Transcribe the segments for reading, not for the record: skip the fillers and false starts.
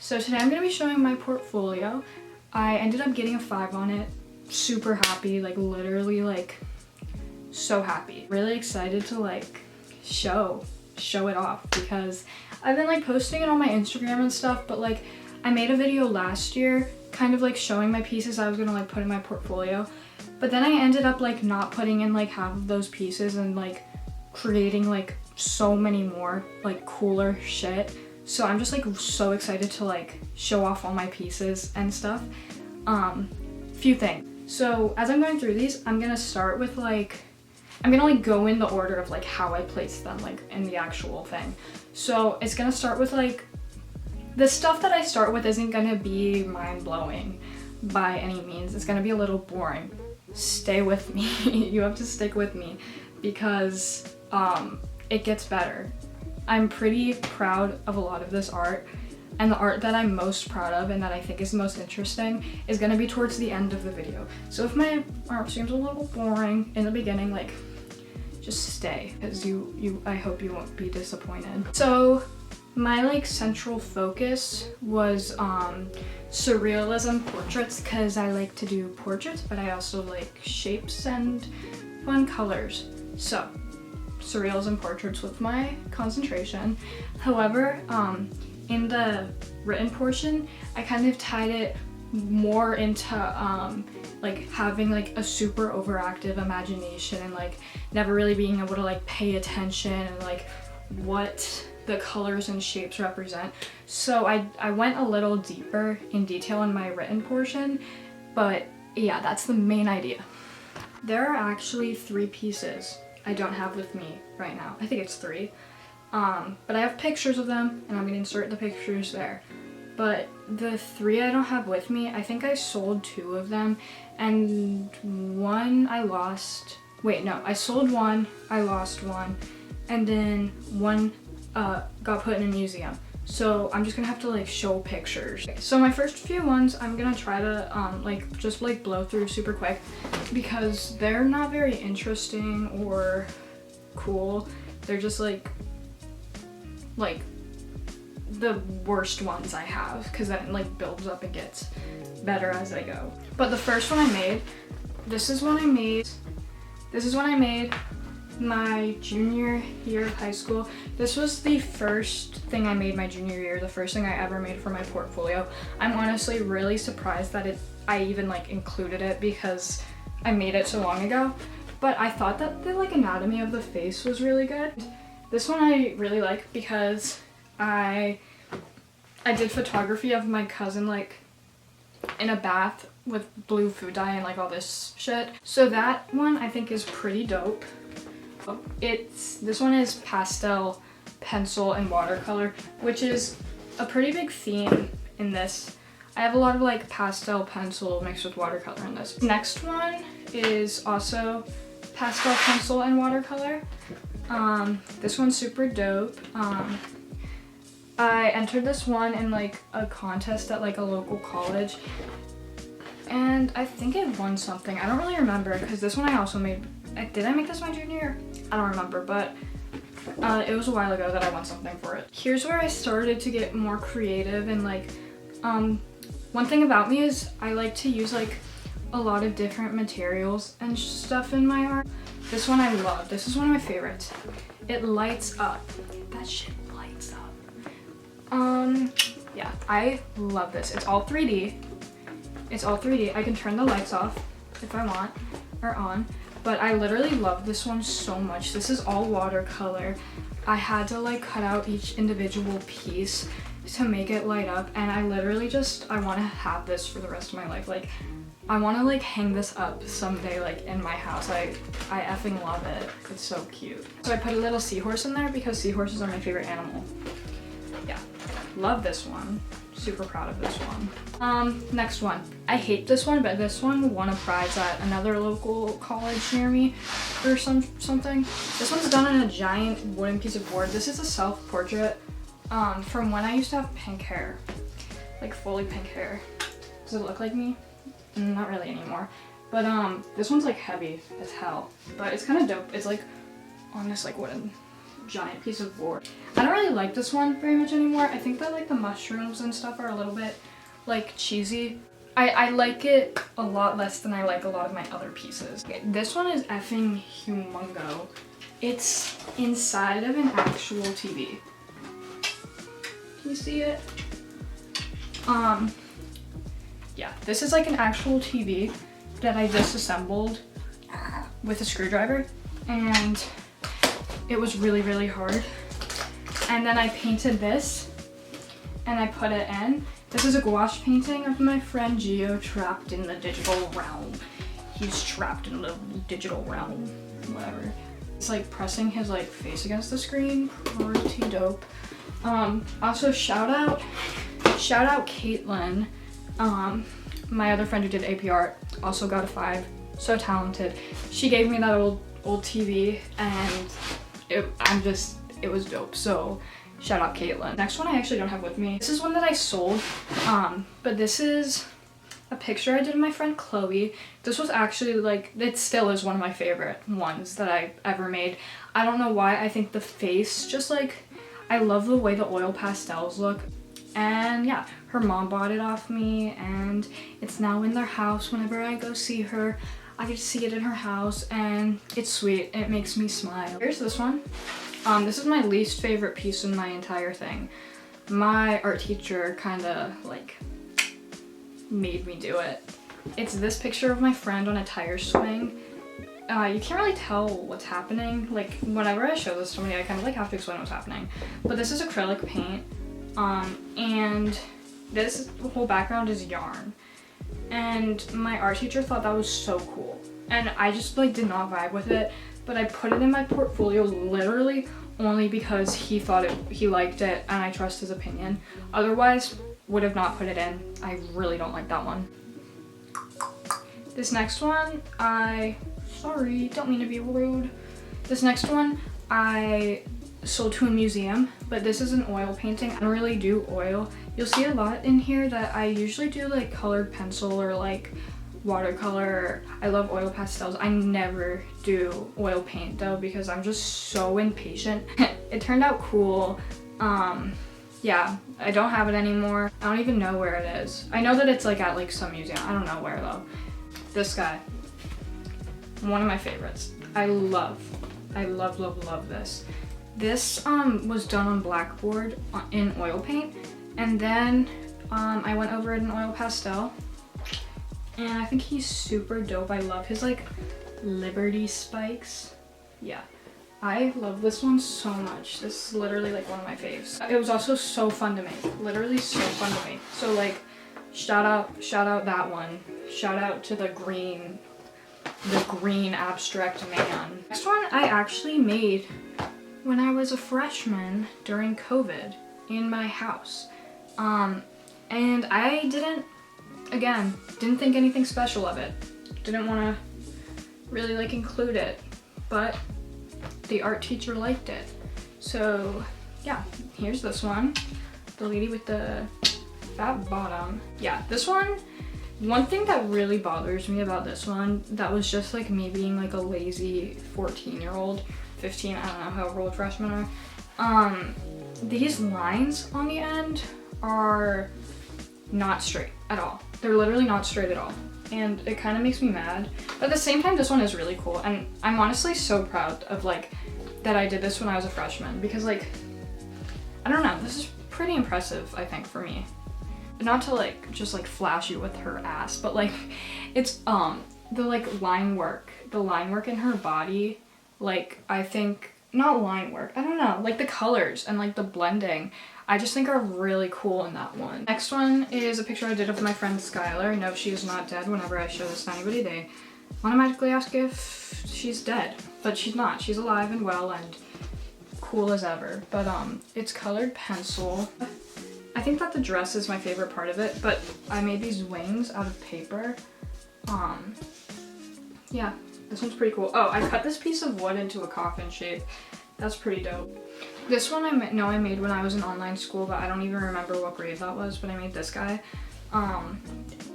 So today I'm going to be showing my portfolio. I ended up getting a 5 on it. Super happy, like literally like so happy. Really excited to like show it off because I've been like posting it on my Instagram and stuff, but like I made a video last year kind of like showing my pieces I was going to like put in my portfolio. But then I ended up like not putting in like half of those pieces and like creating like so many more like cooler shit. So I'm just like so excited to like show off all my pieces and stuff. Few things. So as I'm going through these, I'm gonna start with like, I'm gonna like go in the order of like how I place them like in the actual thing. So it's gonna start with like, the stuff that I start with isn't gonna be mind-blowing by any means. It's gonna be a little boring. Stay with me. You have to stick with me because it gets better. I'm pretty proud of a lot of this art, and the art that I'm most proud of and that I think is most interesting is gonna be towards the end of the video. So if my art seems a little boring in the beginning, like just stay, because I hope you won't be disappointed. So my like central focus was surrealism portraits, because I like to do portraits, but I also like shapes and fun colors. So surrealism portraits with my concentration. However, in the written portion, I kind of tied it more into like having like a super overactive imagination and like never really being able to like pay attention and like what the colors and shapes represent. So I went a little deeper in detail in my written portion, but yeah, that's the main idea. There are actually 3 pieces I don't have with me right now. I think it's 3. But I have pictures of them and I'm gonna insert the pictures there. But the 3 I don't have with me, I think I sold 2 of them and 1 I lost. Wait, no, I sold 1, I lost 1, and then 1 got put in a museum. So I'm just gonna have to like show pictures. So my first few ones I'm gonna try to like just like blow through super quick because they're not very interesting or cool. They're just like the worst ones I have, because then it like builds up and gets better as I go. But the first one I made, this is when I made my junior year of high school. This was the first thing I made my junior year, the first thing I ever made for my portfolio. I'm honestly really surprised that I even like included it because I made it so long ago. But I thought that the like anatomy of the face was really good. This one I really like because I did photography of my cousin like in a bath with blue food dye and like all this shit. So that one I think is pretty dope. This one is pastel, pencil, and watercolor, which is a pretty big theme in this. I have a lot of like pastel pencil mixed with watercolor in this. Next one is also pastel pencil and watercolor. This one's super dope. I entered this one in like a contest at like a local college, and I think it won something. I don't really remember because this one I also made. Did I make this my junior year? I don't remember, but it was a while ago that I won something for it. Here's where I started to get more creative and like, one thing about me is I like to use like a lot of different materials and stuff in my art. This one I love. This is one of my favorites. It lights up. That shit lights up. Yeah, I love this. It's all 3D. It's all 3D. I can turn the lights off if I want, or on. But I literally love this one so much. This is all watercolor. I had to like cut out each individual piece to make it light up, and I literally I want to have this for the rest of my life. Like, I want to like hang this up someday like in my house. I effing love it. It's so cute. So I put a little seahorse in there because seahorses are my favorite animal. Yeah, love this one. Super proud of this one. Next one. I hate this one, but this one won a prize at another local college near me or something. This one's done on a giant wooden piece of board. This is a self-portrait from when I used to have pink hair, like fully pink hair. Does it look like me? Not really anymore. But this one's like heavy as hell, but it's kind of dope. It's like on this like wooden giant piece of board. I don't really like this one very much anymore. I think that like the mushrooms and stuff are a little bit like cheesy. I like it a lot less than I like a lot of my other pieces. Okay, this one is effing humongo. It's inside of an actual TV. Can you see it? Yeah, this is like an actual TV that I disassembled with a screwdriver, and it was really, really hard. And then I painted this and I put it in. This is a gouache painting of my friend Gio trapped in the digital realm. He's trapped in the digital realm, whatever. It's like pressing his like face against the screen, pretty dope. Also shout out Caitlin, my other friend who did AP art, also got a 5, so talented. She gave me that old TV and it was dope, so shout out Caitlin. Next one I actually don't have with me. This is one that I sold, but this is a picture I did of my friend Chloe. This was actually like, it still is one of my favorite ones that I ever made. I don't know why, I think the face just like, I love the way the oil pastels look. And yeah, her mom bought it off me and it's now in their house. Whenever I go see her, I get to see it in her house and it's sweet. It makes me smile. Here's this one. This is my least favorite piece in my entire thing. My art teacher kind of like made me do it. It's this picture of my friend on a tire swing. You can't really tell what's happening. Like whenever I show this to somebody, I kind of like have to explain what's happening. But this is acrylic paint. And this whole background is yarn, and my art teacher thought that was so cool, and I just like did not vibe with it, but I put it in my portfolio literally only because he liked it and I trust his opinion. Otherwise would have not put it in. I really don't like that one. This next one, sorry, don't mean to be rude. This next one I sold to a museum, but this is an oil painting. I don't really do oil. You'll see a lot in here that I usually do like colored pencil or like watercolor. I love oil pastels. I never do oil paint though because I'm just so impatient. It turned out cool. Yeah, I don't have it anymore. I don't even know where it is. I know that it's like at like some museum. I don't know where though. This guy, one of my favorites. I love this. This was done on blackboard in oil paint, and then I went over it in oil pastel, and I think he's super dope. I love his like Liberty spikes. Yeah, I love this one so much. This is literally like one of my faves. It was also so fun to make, literally so fun to make. So like shout out that one. Shout out to the green abstract man. Next one I actually made when I was a freshman during COVID in my house. And I didn't think anything special of it. Didn't want to really like include it, but the art teacher liked it. So yeah, here's this one. The lady with the fat bottom. Yeah, this one thing that really bothers me about this one, that was just like me being like a lazy 14-year-old, 15, I don't know how old freshmen are. These lines on the end are not straight at all. They're literally not straight at all. And it kind of makes me mad. But at the same time, this one is really cool. And I'm honestly so proud of like, that I did this when I was a freshman because like, I don't know, this is pretty impressive, I think, for me. Not to like, just like flash you with her ass, but like, it's, the like line work in her body, like I think, not line work, I don't know, like the colors and like the blending, I just think are really cool in that one. Next one is a picture I did of my friend Skylar. No, she is not dead. Whenever I show this to anybody, they automatically ask if she's dead, but she's not. She's alive and well and cool as ever. But it's colored pencil. I think that the dress is my favorite part of it, but I made these wings out of paper. Yeah, this one's pretty cool. Oh, I cut this piece of wood into a coffin shape. That's pretty dope. This one I made when I was in online school, but I don't even remember what grade that was, but I made this guy.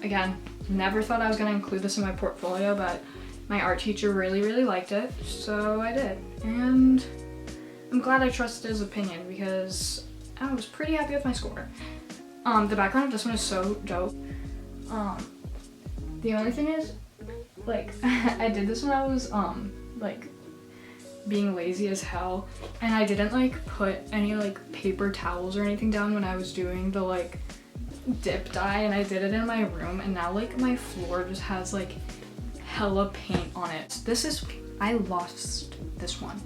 Again, never thought I was gonna include this in my portfolio, but my art teacher really, really liked it, so I did. And I'm glad I trusted his opinion because I was pretty happy with my score. The background of this one is so dope. The only thing is, like, I did this when I was, like, being lazy as hell, and I didn't, like, put any, like, paper towels or anything down when I was doing the, like, dip dye, and I did it in my room, and now, like, my floor just has, like, hella paint on it. I lost this one.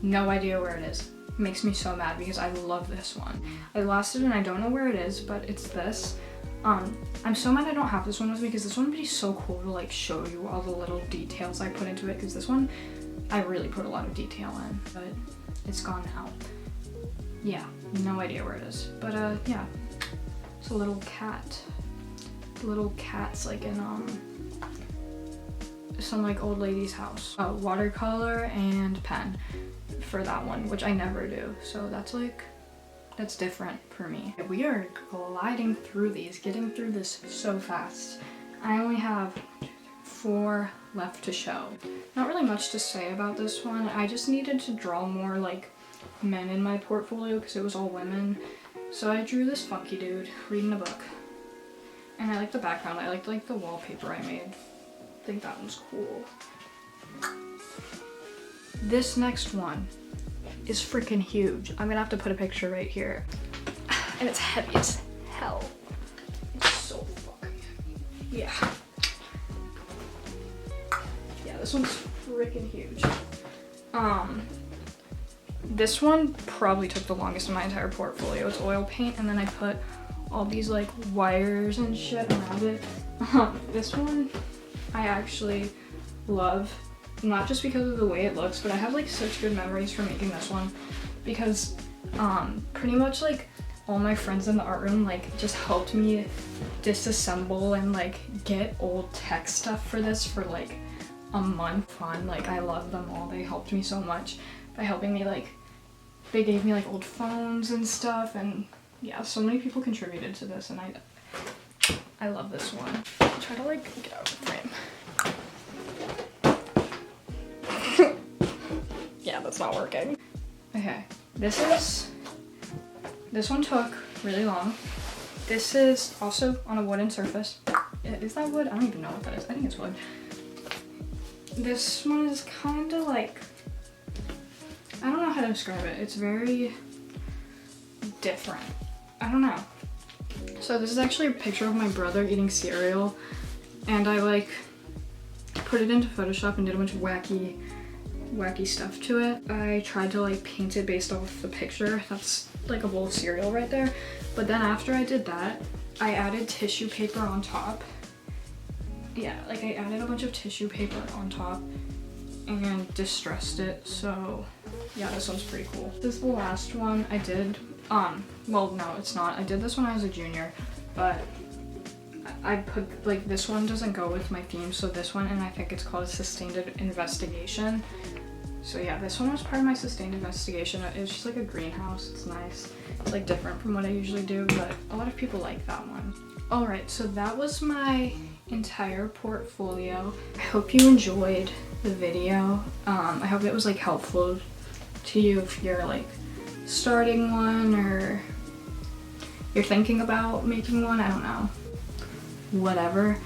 No idea where it is. It makes me so mad because I love this one. I lost it and I don't know where it is, but it's this. I'm so mad I don't have this one with me because this one would be so cool to like show you all the little details I put into it, because this one I really put a lot of detail in, but it's gone now. Yeah, no idea where it is. But yeah, it's a little cat. The little cat's like in some like old lady's house. Watercolor and pen for that one, which I never do. So that's different for me. We are gliding through these, getting through this so fast. I only have 4 left to show. Not really much to say about this one. I just needed to draw more like men in my portfolio because it was all women. So I drew this funky dude reading a book. And I like the background. I liked like the wallpaper I made. I think that was cool. This next one is freaking huge. I'm gonna have to put a picture right here. And it's heavy as hell. It's so fucking heavy. Yeah. Yeah, this one's freaking huge. This one probably took the longest in my entire portfolio. It's oil paint, and then I put all these like wires and shit around it. This one I actually love. Not just because of the way it looks, but I have like such good memories from making this one because pretty much like all my friends in the art room like just helped me disassemble and like get old tech stuff for this for like a month. Fun, like I love them all. They helped me so much by helping me, like they gave me like old phones and stuff, and yeah, so many people contributed to this, and I love this one. I'll try to like get out of the frame. Yeah, that's not working. Okay, this one took really long. This is also on a wooden surface. Is that wood? I don't even know what that is. I think it's wood. This one is kind of like, I don't know how to describe it. It's very different. I don't know. So this is actually a picture of my brother eating cereal, and I like put it into Photoshop and did a bunch of wacky stuff to it. I tried to like paint it based off the picture. That's like a bowl of cereal right there. But then after I did that, I added tissue paper on top. Yeah, like I added a bunch of tissue paper on top and distressed it. So yeah, this one's pretty cool. This is the last one I did. Well, no, it's not. I did this when I was a junior, but I put like, this one doesn't go with my theme, so this one, and I think it's called a sustained investigation. So yeah, this one was part of my sustained investigation. It's just like a greenhouse. It's nice. It's like different from what I usually do, but a lot of people like that one. All right, so that was my entire portfolio. I hope you enjoyed the video. I hope it was like helpful to you if you're like starting one or you're thinking about making one. I don't know. Whatever.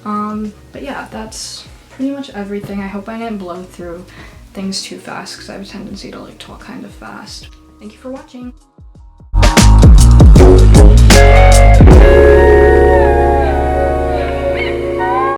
But yeah, that's pretty much everything. I hope I didn't blow through things too fast because I have a tendency to like talk kind of fast. Thank you for watching.